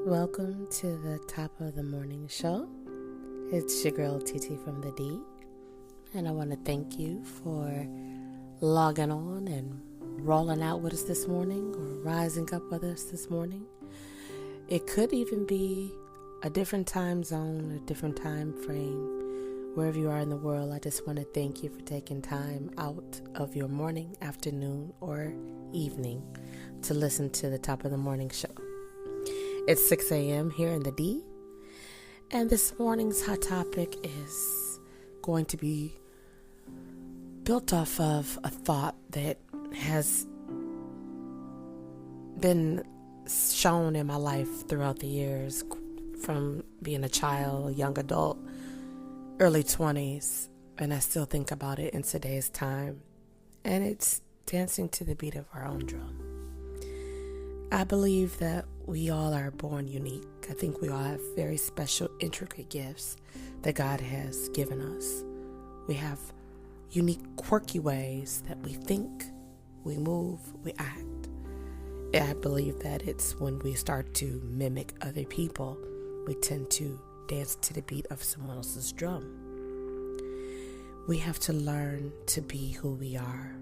Welcome to the top of the morning show. It's your girl TTfromtheD, and I want to thank you for logging on and rolling out with us this morning or rising up with us this morning. It could even be a different time zone, a different time frame, wherever you are in the world. I just want to thank you for taking time out of your morning, afternoon, or evening to listen to the top of the morning show. It's 6 a.m. here in the D, and this morning's hot topic is going to be built off of a thought that has been shown in my life throughout the years, from being a child, young adult, early 20s, and I still think about it in today's time, and it's dancing to the beat of our own drum. I believe that we all are born unique. I think we all have very special, intricate gifts that God has given us. We have unique, quirky ways that we think, we move, we act. And I believe that it's when we start to mimic other people, we tend to dance to the beat of someone else's drum. We have to learn to be who we are.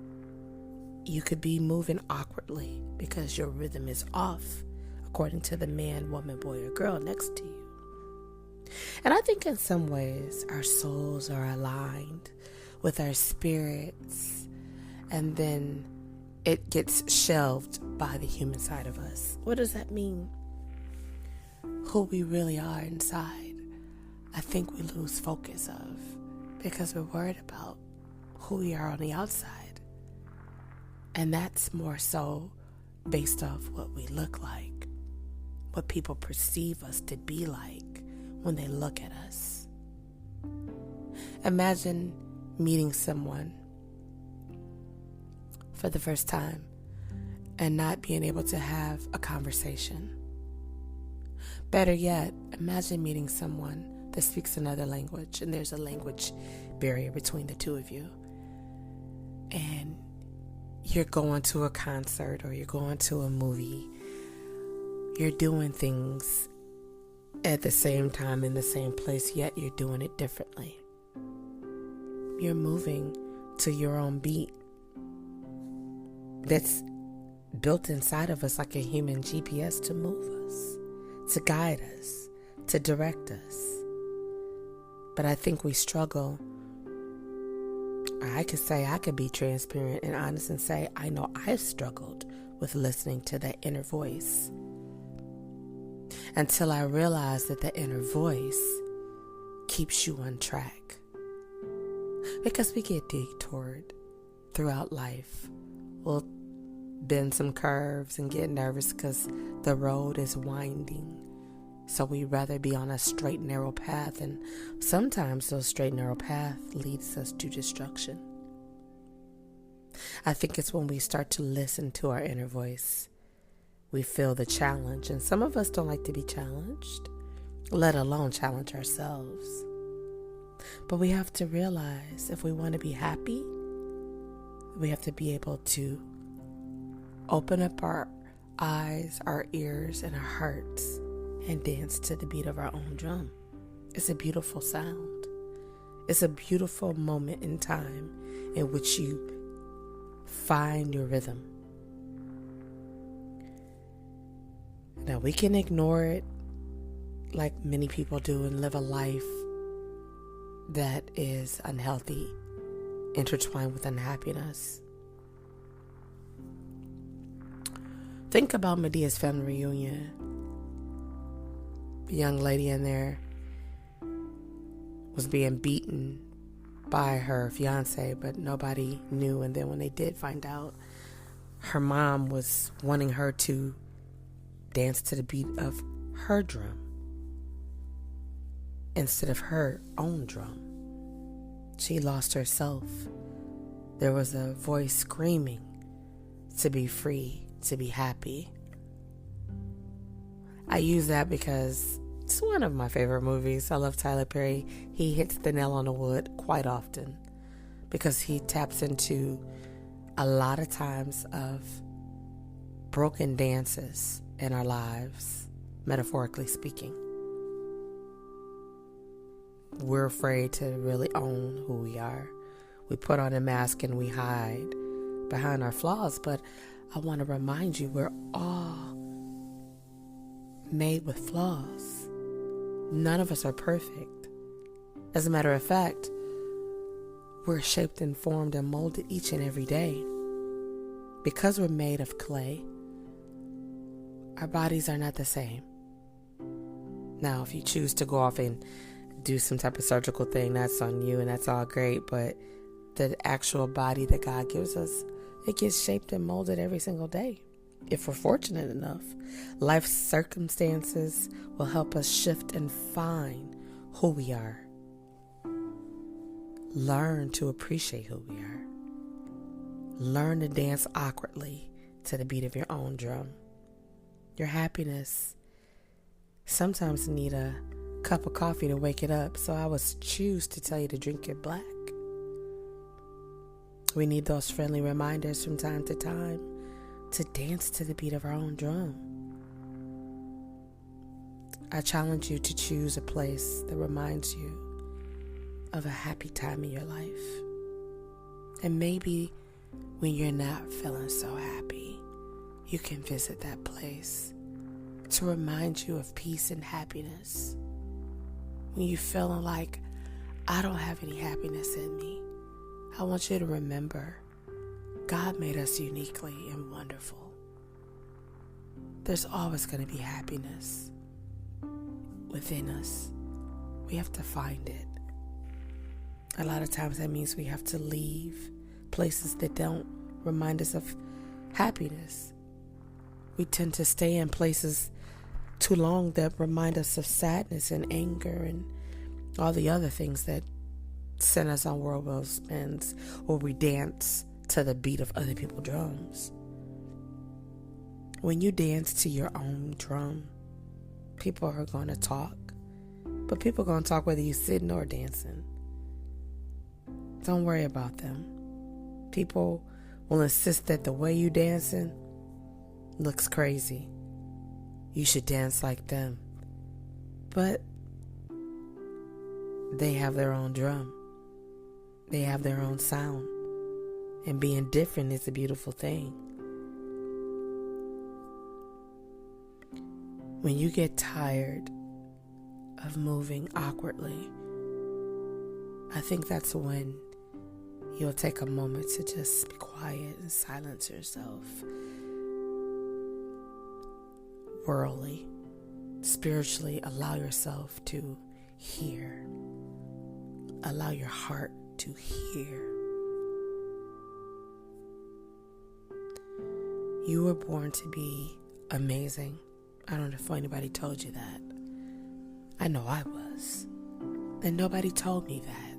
You could be moving awkwardly because your rhythm is off, according to the man, woman, boy, or girl next to you. And I think in some ways our souls are aligned with our spirits, and then it gets shelved by the human side of us. What does that mean? Who we really are inside, I think we lose focus of because we're worried about who we are on the outside. And that's more so based off what we look like, what people perceive us to be like when they look at us. Imagine meeting someone for the first time and not being able to have a conversation. Better yet, imagine meeting someone that speaks another language and there's a language barrier between the two of you. And you're going to a concert or you're going to a movie. You're doing things at the same time in the same place, yet you're doing it differently. You're moving to your own beat that's built inside of us like a human GPS to move us, to guide us, to direct us. But I think we struggle. I could be transparent and honest and say, I know I've struggled with listening to that inner voice until I realized that the inner voice keeps you on track. Because we get detoured throughout life. We'll bend some curves and get nervous because the road is winding. So we'd rather be on a straight, narrow path, and sometimes those straight, narrow path leads us to destruction. I think it's when we start to listen to our inner voice, we feel the challenge, and some of us don't like to be challenged, let alone challenge ourselves. But we have to realize if we want to be happy, we have to be able to open up our eyes, our ears, and our hearts and dance to the beat of our own drum. It's a beautiful sound. It's a beautiful moment in time in which you find your rhythm. Now, we can ignore it like many people do and live a life that is unhealthy, intertwined with unhappiness. Think about Medea's family reunion. The young lady in there was being beaten by her fiance, but nobody knew. And then when they did find out, her mom was wanting her to dance to the beat of her drum instead of her own drum. She lost herself. There was a voice screaming to be free, to be happy. I use that because it's one of my favorite movies. I love Tyler Perry. He hits the nail on the wood quite often because he taps into a lot of times of broken dances in our lives metaphorically speaking. We're afraid to really own who we are. We put on a mask and we hide behind our flaws, but I want to remind you we're all made with flaws. None of us are perfect. As a matter of fact, we're shaped and formed and molded each and every day. Because we're made of clay, our bodies are not the same. Now, if you choose to go off and do some type of surgical thing, that's on you and that's all great, but the actual body that God gives us, it gets shaped and molded every single day. If we're fortunate enough, life's circumstances will help us shift and find who we are. Learn to appreciate who we are. Learn to dance awkwardly to the beat of your own drum. Your happiness sometimes need a cup of coffee to wake it up, so I would choose to tell you to drink it black. We need those friendly reminders from time to time to dance to the beat of our own drum. I challenge you to choose a place that reminds you of a happy time in your life. And maybe when you're not feeling so happy, you can visit that place to remind you of peace and happiness. When you're feeling like, I don't have any happiness in me, I want you to remember God made us uniquely and wonderful. There's always going to be happiness within us. We have to find it. A lot of times that means we have to leave places that don't remind us of happiness. We tend to stay in places too long that remind us of sadness and anger and all the other things that send us on whirlwind spins, or we dance to the beat of other people's drums. When you dance to your own drum, people are going to talk, but people are going to talk whether you're sitting or dancing. Don't worry about them. People will insist that the way you dancing looks crazy. You should dance like them. But they have their own drum. They have their own sound. And being different is a beautiful thing. When you get tired of moving awkwardly, I think that's when you'll take a moment to just be quiet and silence yourself. Worldly, spiritually, allow yourself to hear. Allow your heart to hear. You were born to be amazing. I don't know if anybody told you that. I know I was. And nobody told me that.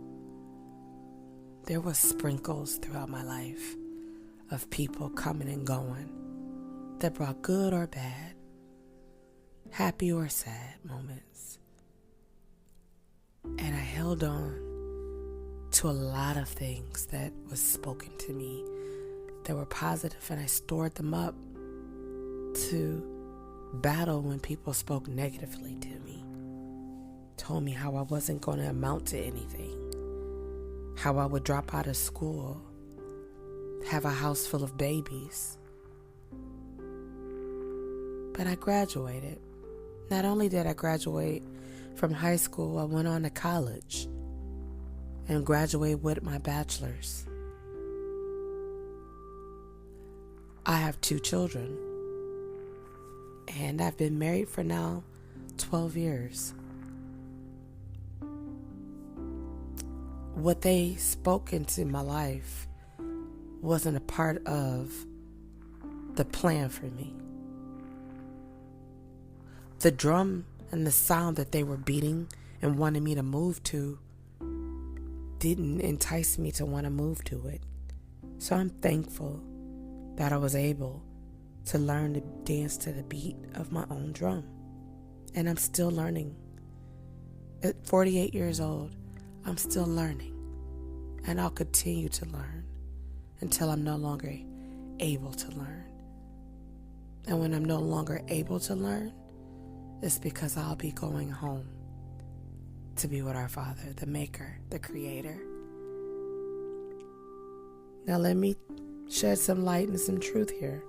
There was sprinkles throughout my life of people coming and going that brought good or bad, happy or sad moments. And I held on to a lot of things that was spoken to me that were positive, and I stored them up to battle when people spoke negatively to me. Told me how I wasn't going to amount to anything. How I would drop out of school, have a house full of babies. But I graduated. Not only did I graduate from high school, I went on to college and graduated with my bachelor's. I have 2 children, and I've been married for now 12 years. What they spoke into my life wasn't a part of the plan for me. The drum and the sound that they were beating and wanted me to move to didn't entice me to want to move to it. So I'm thankful that I was able to learn to dance to the beat of my own drum. And I'm still learning. At 48 years old, I'm still learning. And I'll continue to learn until I'm no longer able to learn. And when I'm no longer able to learn, It's because I'll be going home to be with our Father, the Maker, the Creator. Now let me shed some light and some truth here.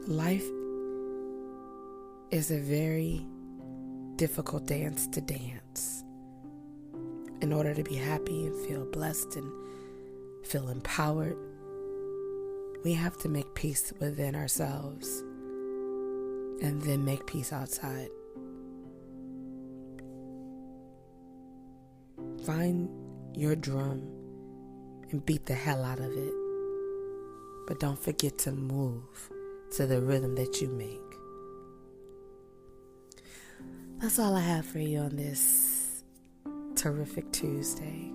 Life is a very difficult dance to dance. In order to be happy and feel blessed and feel empowered, we have to make peace within ourselves and then make peace outside. Find your drum and beat the hell out of it. But don't forget to move to the rhythm that you make. That's all I have for you on this terrific Tuesday.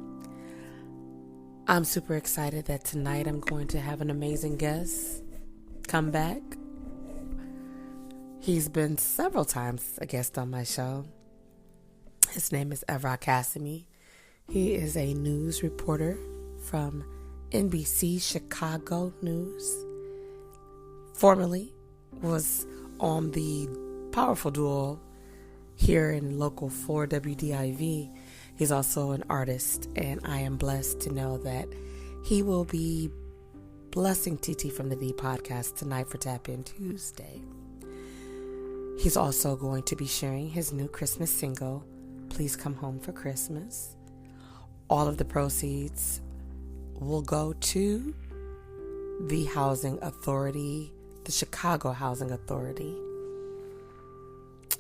I'm super excited that tonight I'm going to have an amazing guest come back. He's been several times a guest on my show. His name is Evra Cassimy. He is a news reporter from NBC Chicago News. Formerly was on the powerful duo here in local 4 WDIV. He's also an artist, and I am blessed to know that he will be blessing TT from the D podcast tonight for Tap In Tuesday. He's also going to be sharing his new Christmas single, Please Come Home for Christmas. All of the proceeds will go to the housing authority, the Chicago Housing Authority.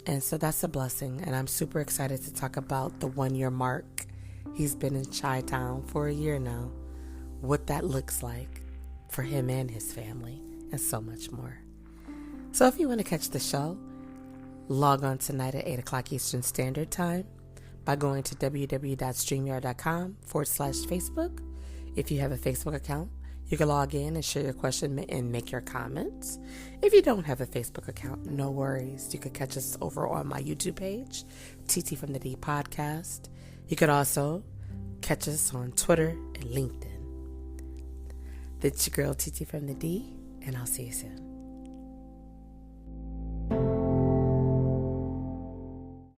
And so that's a blessing, and I'm super excited to talk about the 1-year mark. He's been in Chi-Town for a year now, what that looks like for him and his family, and so much more. So if you want to catch the show, log on tonight at 8 o'clock Eastern Standard Time by going to www.streamyard.com/Facebook. If you have a Facebook account, you can log in and share your question and make your comments. If you don't have a Facebook account, no worries. You can catch us over on my YouTube page, TT from the D podcast. You could also catch us on Twitter and LinkedIn. That's your girl, TT from the D, and I'll see you soon.